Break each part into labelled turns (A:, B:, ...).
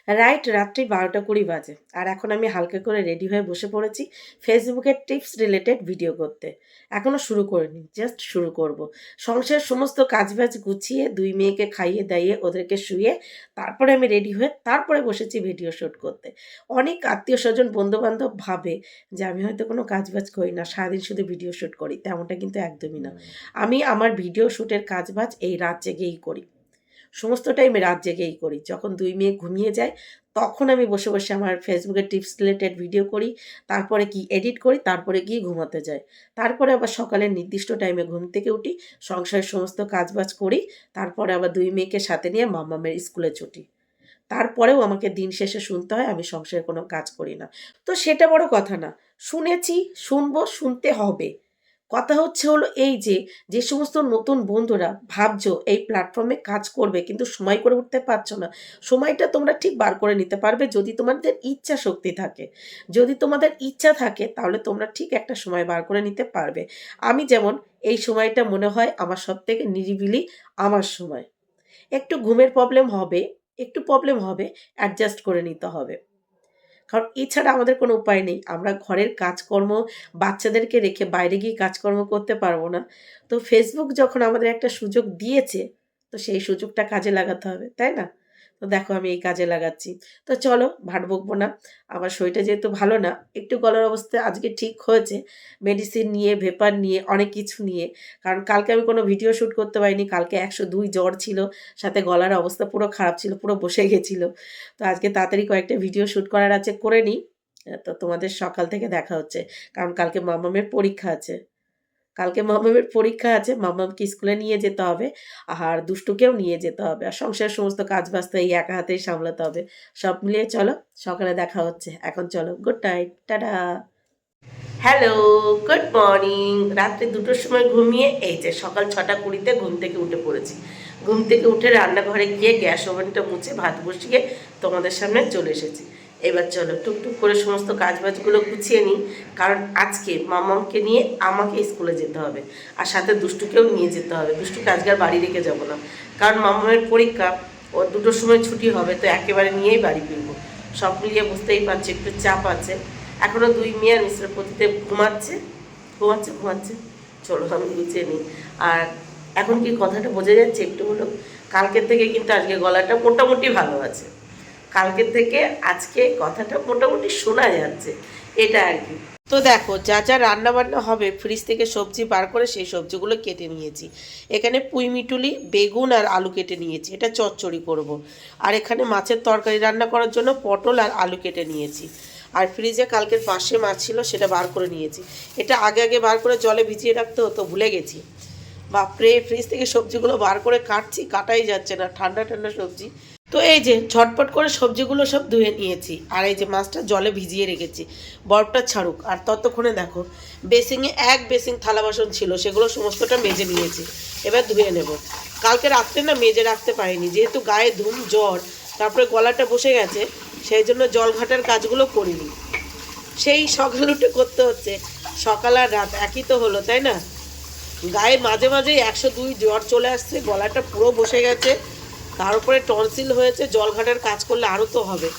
A: Right রাত্রি 12:20 বাজে। আর এখন আমি হালকা করে রেডি হয়ে বসে পড়েছি ফেসবুকের টিপস রিলেটেড ভিডিও করতে। এখনও শুরু করিনি, জাস্ট শুরু করব। সংসারের সমস্ত কাজবাজ গুছিয়ে 2 মেয়েকে খাইয়ে দাইয়ে ওদেরকে শুইয়ে তারপরে আমি রেডি হয়ে তারপরে বসেছি ভিডিও শ্যুট করতে। অনেক আত্মীয়স্বজন বন্ধুবান্ধব ভাবে যে আমি হয়তো কোনো কাজবাজ করি না, সারাদিন শুধু ভিডিও শ্যুট করি। তেমনটা কিন্তু একদমই না। আমি আমার ভিডিও শ্যুটের কাজবাজ এই রাত জেগেই করি। সমস্ত টাইমে রাত জেগেই করি। যখন 2 মেয়ে ঘুমিয়ে যায়, তখন আমি বসে, বসে আমার ফেসবুকে টিপস রিলেটেড ভিডিও করি। তারপরে কি এডিট করি, তারপরে গিয়ে ঘুমাতে যাই। তারপরে আবার সকালে নির্দিষ্ট টাইমে ঘুম থেকে উঠি, সংসারের সমস্ত কাজবাজ করি। তারপরে আবার 2 মেয়েকে সাথে নিয়ে মাম্মামের স্কুলে ছুটি। তারপরেও আমাকে দিন শেষে শুনতে হয় আমি সংসারে কোনো কাজ করি না। তো সেটা বড় কথা না। শুনেছি, শুনবো, শুনতে হবে। কথা হচ্ছে হলো এই যে, যে সমস্ত নতুন বন্ধুরা ভাবছো এই প্ল্যাটফর্মে কাজ করবে কিন্তু সময় করে উঠতে পারছো না। সময়টা তোমরা ঠিক বার করে নিতে পারবে যদি তোমাদের ইচ্ছা শক্তি থাকে। যদি তোমাদের ইচ্ছা থাকে তাহলে তোমরা ঠিক একটা সময় বার করে নিতে পারবে। আমি যেমন এই সময়টা মনে হয় আমার সবথেকে নিরিবিলি আমার সময়। একটু ঘুমের প্রবলেম হবে, একটু প্রবলেম হবে, অ্যাডজাস্ট করে নিতে হবে। কারণ এছাড়া আমাদের কোনো উপায় নেই। আমরা ঘরের কাজকর্ম বাচ্চাদেরকে রেখে বাইরে গিয়ে কাজকর্ম করতে পারবো না। তো ফেসবুক যখন আমাদের একটা সুযোগ দিয়েছে, তো সেই সুযোগটা কাজে লাগাতে হবে, তাই না? তো দেখো আমি এই কাজে লাগাচ্ছি। তো চলো ভাট বকবো না। আমার শরীরটা যেহেতু ভালো না, একটু গলার অবস্থা আজকে ঠিক হয়েছে। মেডিসিন নিয়ে, ভেপার নিয়ে, অনেক কিছু নিয়ে। কারণ কালকে আমি কোনো ভিডিও শ্যুট করতে পারিনি। কালকে 102 জ্বর ছিল। সাথে গলার অবস্থা পুরো খারাপ ছিল, পুরো বসে গেছিল। তো আজকে তাড়াতাড়ি কয়েকটা ভিডিও শ্যুট করার আছে, করে নিই। তো তোমাদের সকাল থেকে দেখা হচ্ছে। কারণ কালকে মামামের পরীক্ষা আছে। কালকে মামামের পরীক্ষা আছে। মামামকে স্কুলে নিয়ে যেতে হবে। আর দুষ্টুকেও নিয়ে যেতে হবে। আর সংসারের সমস্ত কাজ-বাজ তো এই একা হাতেই সামলাতে হবে। সব মিলিয়ে চলো, সকালে দেখা হচ্ছে। এখন চলো, good night, tata. Hello, good morning. রাত্রি 2টোর সময় ঘুমিয়ে এই যে সকাল 6:20 ঘুম থেকে উঠে পড়েছি। ঘুম থেকে উঠে রান্নাঘরে গিয়ে গ্যাস ওভেনটা মুছে ভাত বসিয়ে তোমাদের সামনে চলে এসেছি। এবার চলো টুকটুক করে সমস্ত কাজবাজগুলো গুছিয়ে নিই। কারণ আজকে মামামকে নিয়ে আমাকে স্কুলে যেতে হবে। আর সাথে দুষ্টুকেও নিয়ে যেতে হবে। দুষ্টুকে আজকে আর বাড়ি রেখে যাবো না। কারণ মামামের পরীক্ষা, ওর 2টোর সময় ছুটি হবে, তো একেবারে নিয়েই বাড়ি ফিরবো। সব মিলিয়ে বুঝতেই পারছি একটু চাপ আছে। এখনও 2 মেয়ে আর মিস্টার প্রদীপ ঘুমাচ্ছে ঘুমাচ্ছে ঘুমাচ্ছে। চলো আমি গুছিয়ে নিই। আর এখন কি কথাটা বোঝা যাচ্ছে একটু হলো? কালকের থেকে কিন্তু আজকে গলাটা মোটামুটি ভালো আছে। কালকের থেকে আজকে কথাটা মোটামুটি শোনা যাচ্ছে, এটা আর কি। তো দেখো যা যা রান্না বান্না হবে ফ্রিজ থেকে সবজি বার করে সেই সবজিগুলো কেটে নিয়েছি। এখানে পুঁই মিটুলি, বেগুন আর আলু কেটে নিয়েছি, এটা চচ্চড়ি করব। আর এখানে মাছের তরকারি রান্না করার জন্য পটল আর আলু কেটে নিয়েছি। আর ফ্রিজে কালকের পাশে মাছ ছিল, সেটা বার করে নিয়েছি। এটা আগে আগে বার করে জলে ভিজিয়ে রাখতে হতো, ভুলে গেছি। বাপরে, ফ্রিজ থেকে সবজিগুলো বার করে কাটছি, কাটাই যাচ্ছে না, ঠান্ডা ঠান্ডা সবজি। তো এই যে ঝটপট করে সবজিগুলো সব ধুয়ে নিয়েছি। আর এই যে মাছটা জলে ভিজিয়ে রেখেছি, বরফটা ছাড়ুক। আর ততক্ষণে দেখো বেসিংয়ে এক বেসিং থালা বাসন ছিল, সেগুলো সমস্তটা মেজে নিয়েছি। এবার ধুয়ে নেব। কালকে রাত্রে না মেজে রাখতে পারিনি, যেহেতু গায়ে ধুম জ্বর, তারপরে গলাটা বসে গেছে, সেই জন্য জল ঘাটার কাজগুলো করিনি। সেই সকাল উঠে করতে হচ্ছে। সকাল আর রাত একই তো হলো, তাই না? গায়ে মাঝে মাঝেই 102 জ্বর চলে আসছে, গলাটা পুরো বসে গেছে, তার উপরে টনসিল হয়েছে। জল ঘাটার কাজ করলে আরও তো হবে,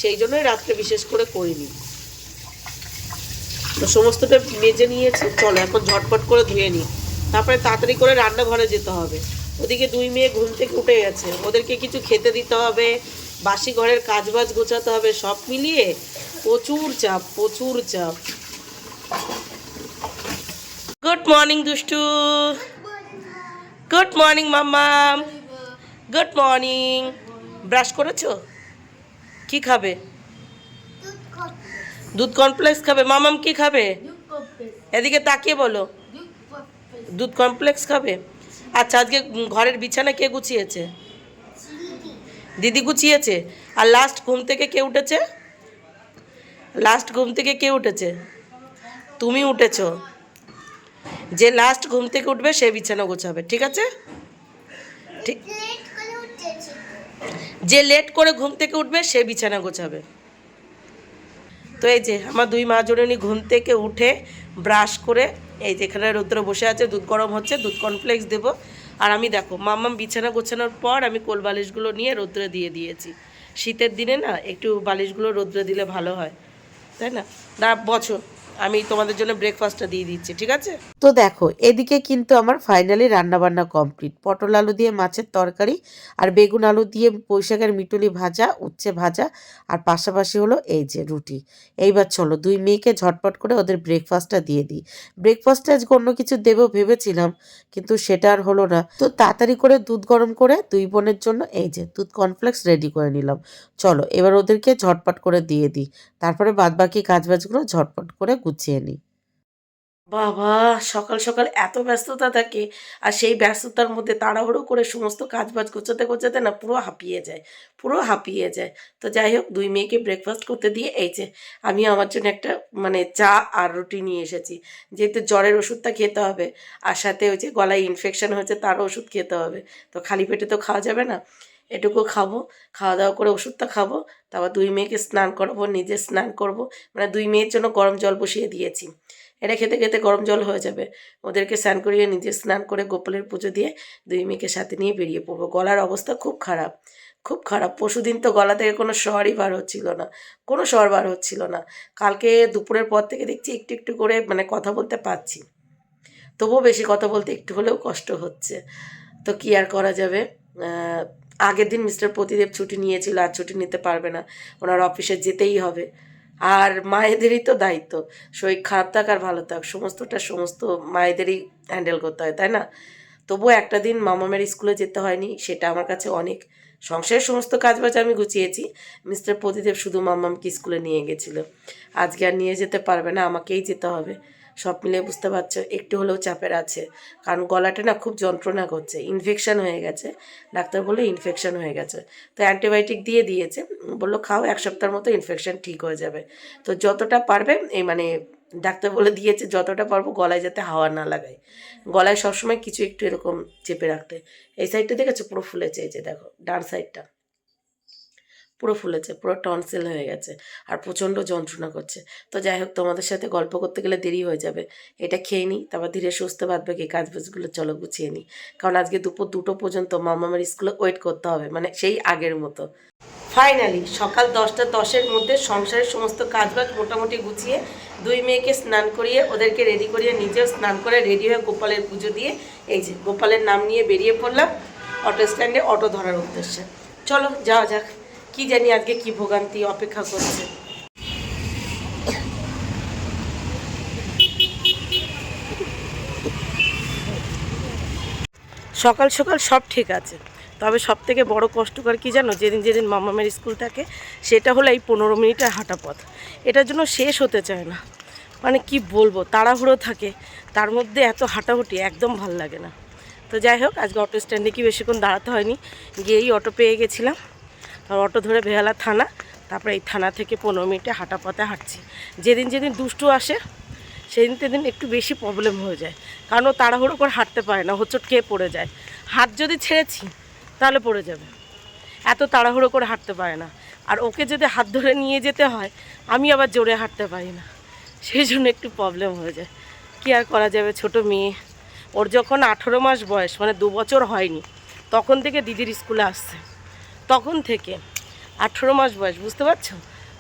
A: সেই জন্যই রাত্রে বিশেষ করে করিনি। তো সমস্তটা মেজে নিয়েছি, চলো এখন ঝটপট করে ধুয়ে নিই। তারপরে তাড়াতাড়ি করে রান্নাঘরে যেতে হবে। ওদিকে 2 মেয়ে ঘুম থেকে উঠে গেছে, ওদেরকে কিছু খেতে দিতে হবে, বাসি ঘরের কাজবাজ গোছাতে হবে। সব মিলিয়ে প্রচুর চাপ, প্রচুর চাপ। গুড মর্নিং দুষ্টু। গুড মর্নিং মাম্মাম। Good morning. ব্রাশ করেছো? কি খাবে? দুধ কমপ্লেক্স খাবে। মামাম কি খাবে? এদিকে তাকিয়ে বলো। দুধ কমপ্লেক্স খাবে। আচ্ছা, আজকে ঘরের বিছানা কে গুছিয়েছে? দিদি গুছিয়েছে। আর লাস্ট ঘুম থেকে কে উঠেছে? লাস্ট ঘুম থেকে কে উঠেছে? তুমি উঠেছো। যে লাস্ট ঘুম থেকে উঠবে সে বিছানা গোছাবে, ঠিক আছে? ঠিক। যে লেট করে ঘুম থেকে উঠবে সে বিছানা গোছাবে। তো এই যে আমার 2 মা জননী ঘুম থেকে উঠে ব্রাশ করে এই যেখানে রৌদ্র বসে আছে, দুধ গরম হচ্ছে, দুধ কর্নফ্লেক্স দেবো। আর আমি দেখো মাম্মাম বিছানা গোছানোর পর আমি কোলবালিশগুলো নিয়ে রৌদ্রে দিয়ে দিয়েছি। শীতের দিনে না একটু বালিশগুলো রোদ্রে দিলে ভালো হয়, তাই না? না বছর আমি তোমাদের জন্য ব্রেকফাস্টটা দিয়ে দিচ্ছি, ঠিক আছে? তো দেখো এদিকে কিন্তু আমার ফাইনালি রান্নাবান্না কমপ্লিট। পটল আলু দিয়ে মাছের তরকারি আর বেগুন আলু দিয়ে পুঁইশাকের মিটুলি ভাজা, উচ্ছে ভাজা, আর পাশাপাশি হলো এই যে রুটি। এইবার চলো দুই মেয়েকে ঝটপট করে ওদের ব্রেকফাস্টটা দিয়ে দিই। ব্রেকফাস্টে আজকে অন্য কিছু দেবো ভেবেছিলাম, কিন্তু সেটা আর হলো না। তো তাড়াতাড়ি করে দুধ গরম করে দুই বোনের জন্য এই যে দুধ কর্নফ্লেক্স রেডি করে নিলাম। চলো এবার ওদেরকে ঝটপট করে দিয়ে দিই, তারপরে বাদবাকি কাজবাজগুলো ঝটপট করে গুছিয়ে নিই। বাবা, সকাল সকাল এত ব্যস্ততা থাকে, আর সেই ব্যস্ততার মধ্যে তাড়াহুড়ো করে সমস্ত কাজবাজ গোছাতে গোছাতে না পুরো হাঁপিয়ে যায়, পুরো হাঁপিয়ে যায়। তো যাই হোক, দুই মেয়েকে ব্রেকফাস্ট করতে দিয়ে এই যে আমি আমার জন্য একটা মানে চা আর রুটি নিয়ে এসেছি। যেহেতু জ্বরের ওষুধটা খেতে হবে, আর সাথে ওই যে গলায় ইনফেকশন হয়েছে তারও ওষুধ খেতে হবে, তো খালি পেটে তো খাওয়া যাবে না। এটুকু খাবো, খাওয়া দাওয়া করে ওষুধটা খাবো, তারপর দুই মেয়েকে স্নান করাবো, নিজে স্নান করব। মানে দুই মেয়ের জন্য গরম জল বসিয়ে দিয়েছি, এটা খেতে খেতে গরম জল হয়ে যাবে। ওদেরকে স্নান করিয়ে নিজে স্নান করে গোপালের পুজো দিয়ে দুই মেয়েকে সাথে নিয়ে বেরিয়ে পড়বো। গলার অবস্থা খুব খারাপ, খুব খারাপ। পরশুদিন তো গলা থেকে কোনো স্বরই বার হচ্ছিল না, কোনো স্বর বার হচ্ছিল না। কালকে দুপুরের পর থেকে দেখছি একটু একটু করে মানে কথা বলতে পারছি, তবুও বেশি কথা বলতে একটু হলেও কষ্ট হচ্ছে। তো কি আর করা যাবে। আগের দিন মিস্টার প্রতিদেব ছুটি নিয়েছিল, আর ছুটি নিতে পারবে না, ওনার অফিসে যেতেই হবে। আর মায়েদেরই তো দায়িত্ব, শরীর খারাপ থাক আর ভালো থাক সমস্ত মায়েদেরই হ্যান্ডেল করতে হয়, তাই না? তবুও একটা দিন মামামের স্কুলে যেতে হয়নি, সেটা আমার কাছে অনেক। সংসারের সমস্ত কাজবাজ আমি গুছিয়েছি, মিস্টার প্রতিদেব শুধু মামামকে স্কুলে নিয়ে গেছিলো। আজকে আর নিয়ে যেতে পারবে না, আমাকেই যেতে হবে। সব মিলিয়ে বুঝতে পারছো একটু হলেও চাপের আছে, কারণ গলাটা না খুব যন্ত্রণা করছে, ইনফেকশান হয়ে গেছে। ডাক্তার বললো ইনফেকশান হয়ে গেছে, তো অ্যান্টিবায়োটিক দিয়ে দিয়েছে, বললো খাও, এক সপ্তাহের মতো ইনফেকশান ঠিক হয়ে যাবে। তো যতটা পারবে এই মানে ডাক্তার বলে দিয়েছে যতটা পারবো গলায় যাতে হাওয়া না লাগায়, গলায় সবসময় কিছু একটু এরকম চেপে রাখতে। এই সাইডটা দেখেছো পুরো ফুলেছে, এই যে দেখো ডান সাইডটা পুরো ফুলেছে, পুরো টনসিল হয়ে গেছে, আর প্রচণ্ড যন্ত্রণা করছে। তো যাই হোক, তোমাদের সাথে গল্প করতে গেলে দেরি হয়ে যাবে, এটা খেয়ে নিই, তারপর ধীরে সুস্থ বাঁধবে কি কাজ বাজগুলো চলো গুছিয়ে নিই। কারণ আজকে দুপুর 2টো পর্যন্ত মামার স্কুলে ওয়েট করতে হবে, মানে সেই আগের মতো। ফাইনালি সকাল 10টা 10-এর মধ্যে সংসারের সমস্ত কাজবাজ মোটামুটি গুছিয়ে দুই মেয়েকে স্নান করিয়ে ওদেরকে রেডি করিয়ে নিজেও স্নান করে রেডি হয়ে গোপালের পুজো দিয়ে এই যে গোপালের নাম নিয়ে বেরিয়ে পড়লাম অটো স্ট্যান্ডে অটো ধরার উদ্দেশ্যে। চলো যাওয়া যাক, কি জানি আজকে কি ভোগান্তি অপেক্ষা করছে। সকাল সকাল সব ঠিক আছে, তবে সব থেকে বড় কষ্টকর কি জানো, যেদিন যেদিন মামামের স্কুল থাকে সেটা হলো এই 15 মিনিটের হাঁটা পথ। এটার জন্য শেষ হতে চায় না, মানে কি বলবো, তাড়াহুড়ো থাকে, তার মধ্যে এত হাঁটাহুটি একদম ভাল লাগে না। তো যাই হোক, আজকে অটো স্ট্যান্ডে কি বেশিক্ষণ দাঁড়াতে হয়নি, গিয়েই অটো পেয়ে গেছিলাম। আর অটো ধরে বেহালা থানা, তারপরে এই থানা থেকে 15 মিনিটে হাঁটা পথে হাঁটছি। যেদিন যেদিন দুষ্টু আসে সেদিন সেদিন একটু বেশি প্রবলেম হয়ে যায়, কারণ ও তাড়াহুড়ো করে হাঁটতে পারে না, হোঁচট খেয়ে পড়ে যায়। হাত যদি ছেড়েছি তাহলে পড়ে যাবে, এত তাড়াহুড়ো করে হাঁটতে পারে না। আর ওকে যদি হাত ধরে নিয়ে যেতে হয়, আমি আবার জোরে হাঁটতে পারি না, সেই জন্য একটু প্রবলেম হয়ে যায়। কী আর করা যাবে, ছোট মেয়ে। ওর যখন 18 মাস বয়স, মানে 2 বছর হয়নি, তখন থেকে দিদির স্কুলে আসছে, তখন থেকে 18 মাস বয়স, বুঝতে পারছো?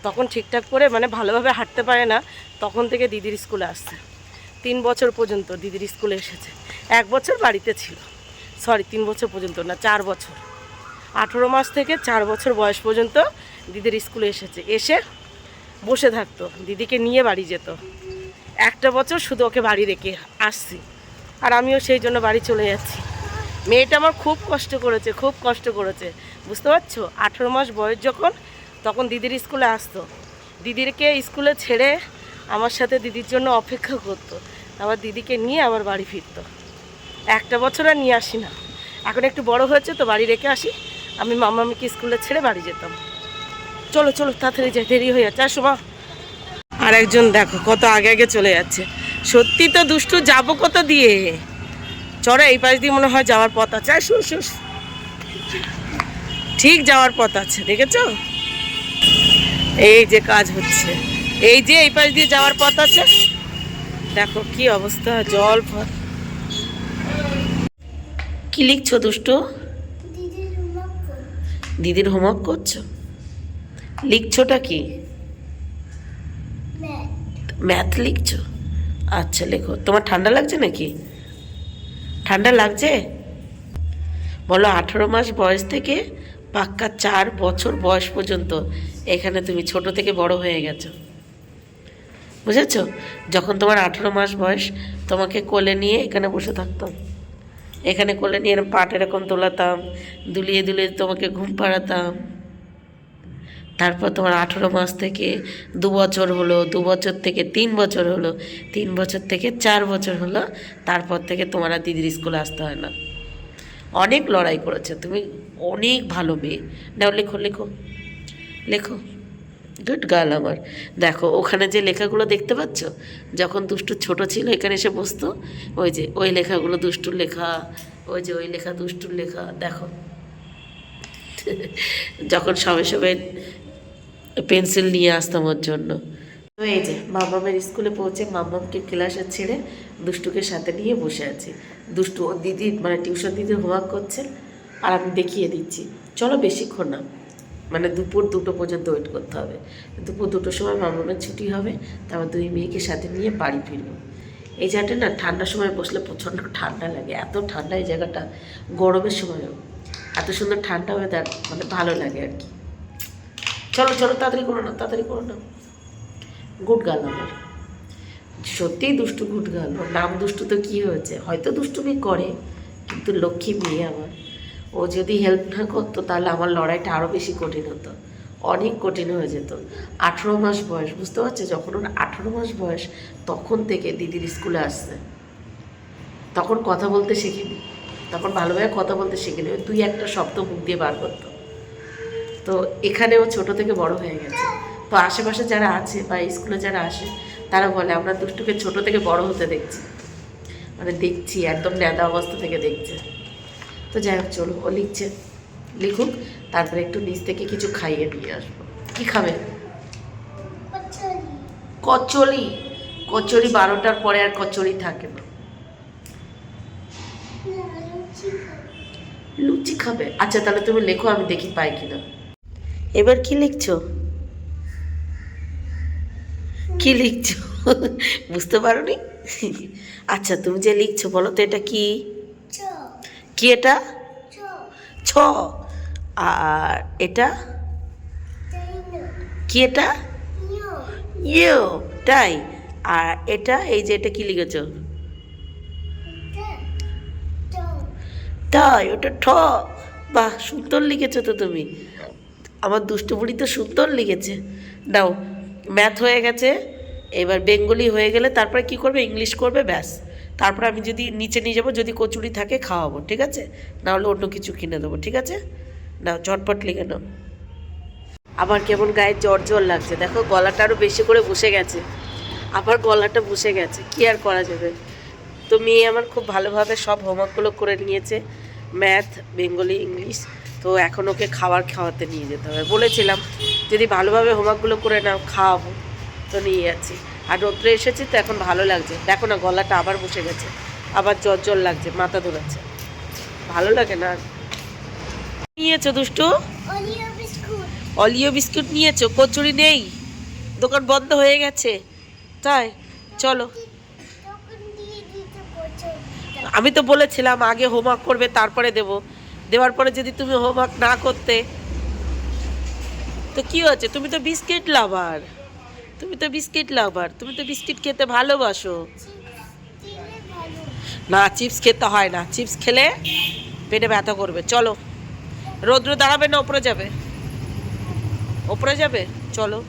A: তখন ঠিকঠাক করে মানে ভালোভাবে হাঁটতে পারে না, তখন থেকে দিদির স্কুলে আসছে। 3 বছর পর্যন্ত দিদির স্কুলে এসেছে, 1 বছর বাড়িতে ছিল। সরি, 3 বছর পর্যন্ত না, 4 বছর। 18 মাস থেকে 4 বছর বয়স পর্যন্ত দিদির স্কুলে এসেছে, এসে বসে থাকতো, দিদিকে নিয়ে বাড়ি যেত। 1টা বছর শুধু ওকে বাড়ি রেখে আসছি, আর আমিও সেই জন্য বাড়ি চলে যাচ্ছি। মেয়েটা আমার খুব কষ্ট করেছে, খুব কষ্ট করেছে, বুঝতে পারছো? 18 মাস বয়স যখন, তখন দিদির স্কুলে আসতো, দিদিকে স্কুলে ছেড়ে আমার সাথে দিদির জন্য অপেক্ষা করতো, আবার দিদিকে নিয়ে আবার বাড়ি ফিরতো। 1টা বছর আর নিয়ে আসি না, এখন একটু বড় হয়েছে তো বাড়ি রেখে আসি। আমি মামামিকে স্কুলে ছেড়ে বাড়ি যেতাম। চলো চলো তাড়াতাড়ি যাই, দেরি হয়ে যাচ্ছে। আসো মা। আর একজন দেখো কত আগে আগে চলে যাচ্ছে, সত্যি তো দুষ্টু, যাবো কত দিয়ে? চলো এই পাশ দিয়ে মনে হয় যাওয়ার পথ আছে, আর ঠিক যাওয়ার পথ আছে, দেখেছো? এই যে কাজ হচ্ছে, এই যে এই পাশ দিয়ে যাওয়ার পথ আছে, দেখো কি অবস্থা, জল ফল। কি লিখছো দুষ্টু? দিদির হোমওয়ার্ক করছো? লিখছোটা কি? ম্যাথ লিখছো? আচ্ছা লেখো। তোমার ঠান্ডা লাগছে নাকি? ঠান্ডা লাগছে? বলো 18 মাস বয়স থেকে পাক্কা 4 বছর বয়স পর্যন্ত এখানে তুমি ছোট থেকে বড় হয়ে গেছো, বুঝেছো? যখন তোমার 18 মাস বয়স, তোমাকে কোলে নিয়ে এখানে বসে থাকতাম, এখানে কোলে নিয়ে এরকম পাট এরকম তোলাতাম, দুলিয়ে দুলিয়ে তোমাকে ঘুম পাড়াতাম। তারপর তোমার 18 মাস থেকে 2 বছর হলো, 2 বছর থেকে 3 বছর হলো, 3 বছর থেকে 4 বছর হলো, তারপর থেকে তোমার আর দিদির স্কুলে আসতে হয় না। অনেক লড়াই করেছে তুমি, অনেক ভালো মেয়ে। নাও লেখো লেখো লেখো। গুড গার্ল আমার। দেখো ওখানে যে লেখাগুলো দেখতে পাচ্ছ, যখন দুষ্টু ছোট ছিল এখানে এসে বসতো, ওই যে ওই লেখাগুলো দুষ্টুর লেখা, ওই যে ওই লেখা দুষ্টুর লেখা, দেখো। যখন সবে সবে পেন্সিল নিয়ে আসতাম ওর জন্য। তো এই যে মামামের স্কুলে পৌঁছে মামামকে ক্লাসে ছেড়ে দুষ্টুকে সাথে নিয়ে বসে আছি। দুষ্টু ও দিদি মানে টিউশন দিদির হোমওয়ার্ক করছে, আর আমি দেখিয়ে দিচ্ছি। চলো বেশিক্ষণ না, মানে দুপুর 2টো পর্যন্ত ওয়েট করতে হবে। দুপুর 2টোর সময় মামামের ছুটি হবে, তারপর 2 মেয়েকে সাথে নিয়ে বাড়ি ফিরবো। এই জায়গাটা না ঠান্ডার সময় বসলে প্রচণ্ড ঠান্ডা লাগে, এত ঠান্ডা এই জায়গাটা। গরমের সময়ও এত সুন্দর ঠান্ডা ওয়েদার, মানে ভালো লাগে আর কি। চলো চলো তাড়াতাড়ি করো না, তাড়াতাড়ি করো না। গুড গার্ল আমার, সত্যিই দুষ্টু গুড গার্ল। ওর নাম দুষ্টু তো কী হয়েছে, হয়তো দুষ্টুমি করে, কিন্তু লক্ষ্মী মেয়ে আমার। ও যদি হেল্প না করতো তাহলে আমার লড়াইটা আরও বেশি কঠিন হতো, অনেক কঠিন হয়ে যেত। 18 মাস বয়স, বুঝতে পারছো? যখন ওর 18 মাস বয়স তখন থেকে দিদির স্কুলে আসছে। তখন কথা বলতে শেখেনি, তখন ভালোভাবে কথা বলতে শেখেনি, ওই 2-1টা শব্দ মুখ দিয়ে বার করতো। তো এখানেও ছোট থেকে বড় হয়ে গেছে। তো আশেপাশে যারা আছে বা স্কুলে যারা আসে তারা বলে আমরা দুষ্টুকে ছোট থেকে বড় হতে দেখছি, মানে দেখছি একদম নেদা অবস্থা থেকে দেখছে। তো যাই হোক চলো, ও লিখছে, লিখুক, তারপরে একটু নিচ থেকে কিছু খাইয়ে নিয়ে আসবো। কি খাবে? কচুরি। কচুরি 12টার পরে আর কচুরি থাকে না। লুচি খাবে? আচ্ছা তাহলে তুমি লেখো, আমি দেখি পাই কিনা। এবার কি লিখছো? কি লিখছো? বুঝতে পারোনি? আচ্ছা তুমি যে লিখছো বলো তো এটা কি? কি এটা? ছ। আর এটা কি? এটা ইউ। তাই? আর এটা, এই যে এটা কি লিখেছো? তাই? ওটা ঠ। বাহ, সুন্দর লিখেছো তো তুমি। আমার দুষ্টু বুড়ি তো সুন্দর লিখেছে। নাও, ম্যাথ হয়ে গেছে, এবার বেঙ্গলি হয়ে গেলে তারপরে কি করবে? ইংলিশ করবে, ব্যাস। তারপর আমি যদি নিচে নিয়ে যাবো, যদি কচুরি থাকে খাওয়াবো, ঠিক আছে? নাহলে অন্য কিছু কিনে দেবো, ঠিক আছে? নাও চটপট লিখে নাও। আমার কেমন গায়ে জ্বর জ্বর লাগছে, দেখো গলাটা আরও বেশি করে বসে গেছে, আবার গলাটা বসে গেছে, কি আর করা যাবে। তো মেয়ে আমার খুব ভালোভাবে সব হোমওয়ার্কগুলো করে নিয়েছে, ম্যাথ, বেঙ্গলি, ইংলিশ। তো এখন ওকে খাওয়াতে নিয়ে যেতে হবে, বলেছিলাম যদি ভালোভাবে হোমওয়ার্কগুলো করে নাও খাওয়াবো, তো নিয়ে যাচ্ছি। আর রোদ্রে এসেছি তো এখন ভালো লাগছে, দেখো না গলাটা আবার বসে গেছে, আবার জ্বর জ্বর লাগছে, মাথা ধরাচ্ছে, ভালো লাগে না। নিয়েছো দুষ্টু? অলিও বিস্কুট নিয়েছো? কচুরি নেই, দোকান বন্ধ হয়ে গেছে, তাই? চলো। আমি তো বলেছিলাম আগে হোমওয়ার্ক করবে তারপরে দেব, দেওয়ার পরে যদি তুমি হোমওয়ার্ক না করতে তো কি হয়েছে? তুমি তো বিস্কিট লাভার, তুমি তো বিস্কিট লাভার, তুমি তো বিস্কিট খেতে ভালোবাসো। না, চিপস খেতে হয় না, চিপস খেলে পেটে ব্যথা করবে। চলো, রৌদ্র দাঁড়াবে না, ওপরে যাবে, ওপরে যাবে, চলো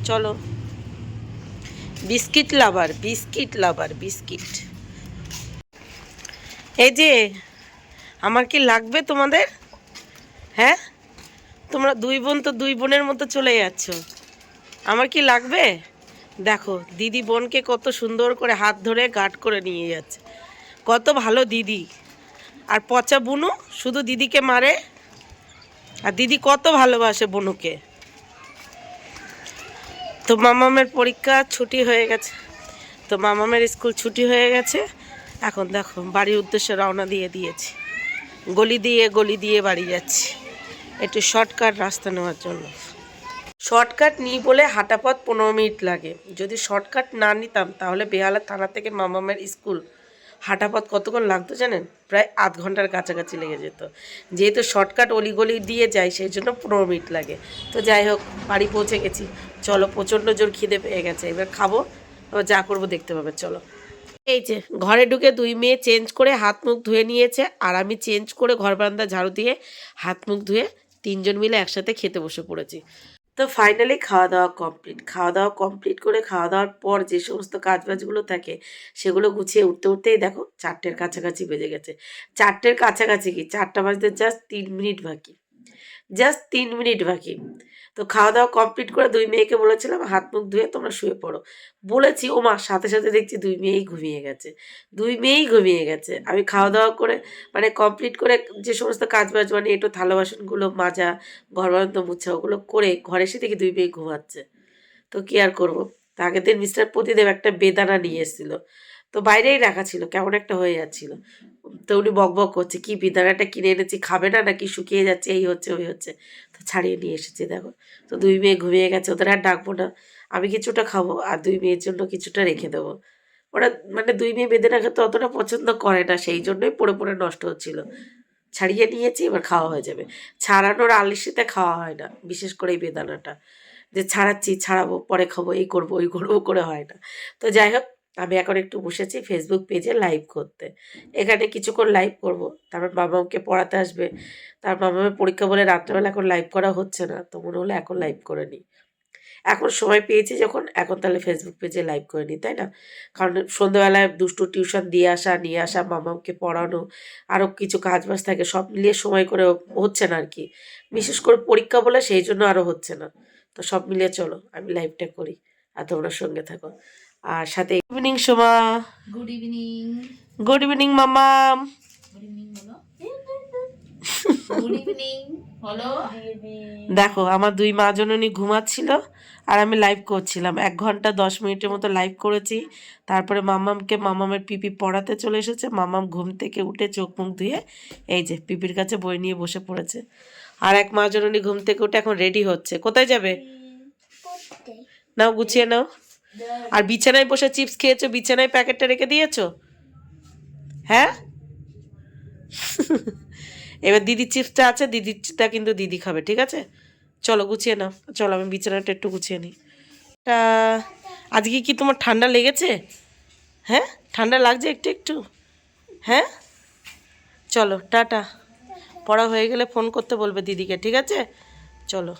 A: চলো। বিস্কিট লাভার, বিস্কিট লাভার, বিস্কিট। এই যে আমার কি লাগবে তোমাদের? হ্যাঁ, তোমরা 2 বোন তো 2 বোনের মতো চলে যাচ্ছ, আমার কি লাগবে? দেখো দিদি বোনকে কত সুন্দর করে হাত ধরে গার্ড করে নিয়ে যাচ্ছে, কত ভালো দিদি। আর পচা বুনু শুধু দিদিকে মারে, আর দিদি কত ভালোবাসে বুনুকে। তো মামামের পরীক্ষা ছুটি হয়ে গেছে, তো মামামের স্কুল ছুটি হয়ে গেছে, এখন দেখো বাড়ির উদ্দেশ্যে রওনা দিয়ে দিয়েছি, গলি দিয়ে বাড়ি যাচ্ছি, একটু শর্টকাট রাস্তা নেওয়ার জন্য। শর্টকাট নিই বলে হাঁটা পথ 15 মিনিট লাগে। যদি শর্টকাট না নিতাম তাহলে বেহালা থানা থেকে মামামের স্কুল হাঁটা পথ কতক্ষণ লাগতো জানেন? প্রায় আধ ঘন্টার কাছাকাছি লেগে যেত। যেহেতু শর্টকাট অলিগলি দিয়ে যায় সেই জন্য 15 মিনিট লাগে। তো যাই হোক, বাড়ি পৌঁছে গেছি। চলো, প্রচণ্ড জোর খিদে পেয়ে গেছে, এবার খাবো, এবার যা করবো দেখতে পাবে। চলো। এই যে ঘরে ঢুকে দুই মেয়ে চেঞ্জ করে হাত মুখ ধুয়ে নিয়েছে, আর আমি চেঞ্জ করে ঘর বারান্দা ঝাড়ু দিয়ে হাত মুখ ধুয়ে তিনজন মিলে একসাথে খেতে বসে পড়েছি। তো ফাইনালি খাওয়া দাওয়া কমপ্লিট। খাওয়া দাওয়া কমপ্লিট করে খাওয়া দাওয়ার পর যে সমস্ত কাজবাজগুলো থাকে সেগুলো গুছিয়ে উঠতে উঠতেই দেখো 4টের কাছাকাছি বেজে গেছে। 4টের কাছাকাছি কি, 4টা বাজতে জাস্ট 3 মিনিট বাকি, জাস্ট 3 মিনিট বাকি। তো খাওয়া দাওয়া কমপ্লিট করে দুই মেয়েকে বলেছিলাম হাত মুখ ধুয়ে তোমরা শুয়ে পড়ো। বলেছি, ও মা, সাথে সাথে দেখছি দুই মেয়েই ঘুমিয়ে গেছে। দুই মেয়েই ঘুমিয়ে গেছে। আমি খাওয়া দাওয়া করে মানে কমপ্লিট করে যে সমস্ত কাজ বাজ মানে একটু থালা বাসনগুলো মাজা, ঘর বারান্দা মুছা, ওগুলো করে ঘরে এসে দেখি দুই মেয়ে ঘুমাচ্ছে। তো কি আর করবো। তা আগের দিন মিস্টার প্রতিদেব একটা বেদানা নিয়ে এসেছিল, তো বাইরেই রাখা ছিল, কেমন একটা হয়ে যাচ্ছিল। তো উনি বক বক করছে, কি বেদানাটা কিনে এনেছি, খাবে না নাকি, শুকিয়ে যাচ্ছে, এই হচ্ছে ওই হচ্ছে। তো ছাড়িয়ে নিয়ে এসেছি দেখো। তো দুই মেয়ে ঘুমিয়ে গেছে, ওদের আর ডাকবো না। আমি কিছুটা খাবো আর দুই মেয়ের জন্য কিছুটা রেখে দেবো। ওরা মানে দুই মেয়ে বেদানা খেতে অতটা পছন্দ করে না, সেই জন্যই পড়ে পড়ে নষ্ট হচ্ছিল। ছাড়িয়ে নিয়েছি, এবার খাওয়া হয়ে যাবে। ছাড়ানোর আলিশিতে খাওয়া হয় না, বিশেষ করে এই বেদানাটা যে ছাড়াচ্ছি, ছাড়াবো, পরে খাবো, এই করবো ওই করবো করে হয় না। তো যাই হোক, আমি এখন একটু বসেছি ফেসবুক পেজে লাইভ করতে। এখানে কিছুক্ষণ লাইভ করব, তারপর মামাকে পড়াতে আসবে। তার মামামের পরীক্ষা বলে রাত্রেবেলা এখন লাইভ করা হচ্ছে না, তো মনে হলো এখন লাইভ করে নিই। এখন সময় পেয়েছি যখন, এখন তাহলে ফেসবুক পেজে লাইভ করে নিই, তাই না? কারণ সন্ধ্যাবেলায় দুষ্টু টিউশন দিয়ে আসা, নিয়ে আসা, মামাকে পড়ানো, আরও কিছু কাজ বাজ থাকে, সব মিলিয়ে সময় করে হচ্ছে না আর কি। বিশেষ করে পরীক্ষা বলে সেই জন্য আরও হচ্ছে না। তো সব মিলিয়ে চলো আমি লাইভটা করি আর তোমরা সঙ্গে থাকো। আর সাথে evening Soma.
B: Good evening.
A: Good evening মামাম।
B: গুড ইভিনিং বলো। গুড ইভিনিং বলো।
A: দেখো আমার দুই মা জননী ঘুমাচ্ছিল আর আমি লাইভ করছিলাম। 1 ঘন্টা 10 মিনিটের মতো লাইভ করেছি। তারপরে মামামকে মামামের পিপি পড়াতে চলে এসেছে। মামাম ঘুম থেকে উঠে চোখ মুখ ধুয়ে এই যে পিপির কাছে বই নিয়ে বসে পড়েছে। আর এক মা জননী ঘুম থেকে উঠে এখন রেডি হচ্ছে। কোথায় যাবে? নাও, গুছিয়ে নাও। আর বিছানায় বসে চিপস খেয়েছো, বিছানায় প্যাকেটটা রেখে দিয়েছো? হ্যাঁ। এবার দিদির চিপসটা আছে, দিদিরটা কিন্তু দিদি খাবে, ঠিক আছে? চলো গুছিয়ে নাও। চলো আমি বিছানাটা একটু গুছিয়ে নিই। তা আজকে কি তোমার ঠান্ডা লেগেছে? হ্যাঁ, ঠান্ডা লাগছে একটু একটু? হ্যাঁ, চলো টাটা। পড়া হয়ে গেলে ফোন করতে বলবে দিদিকে, ঠিক আছে? চলো।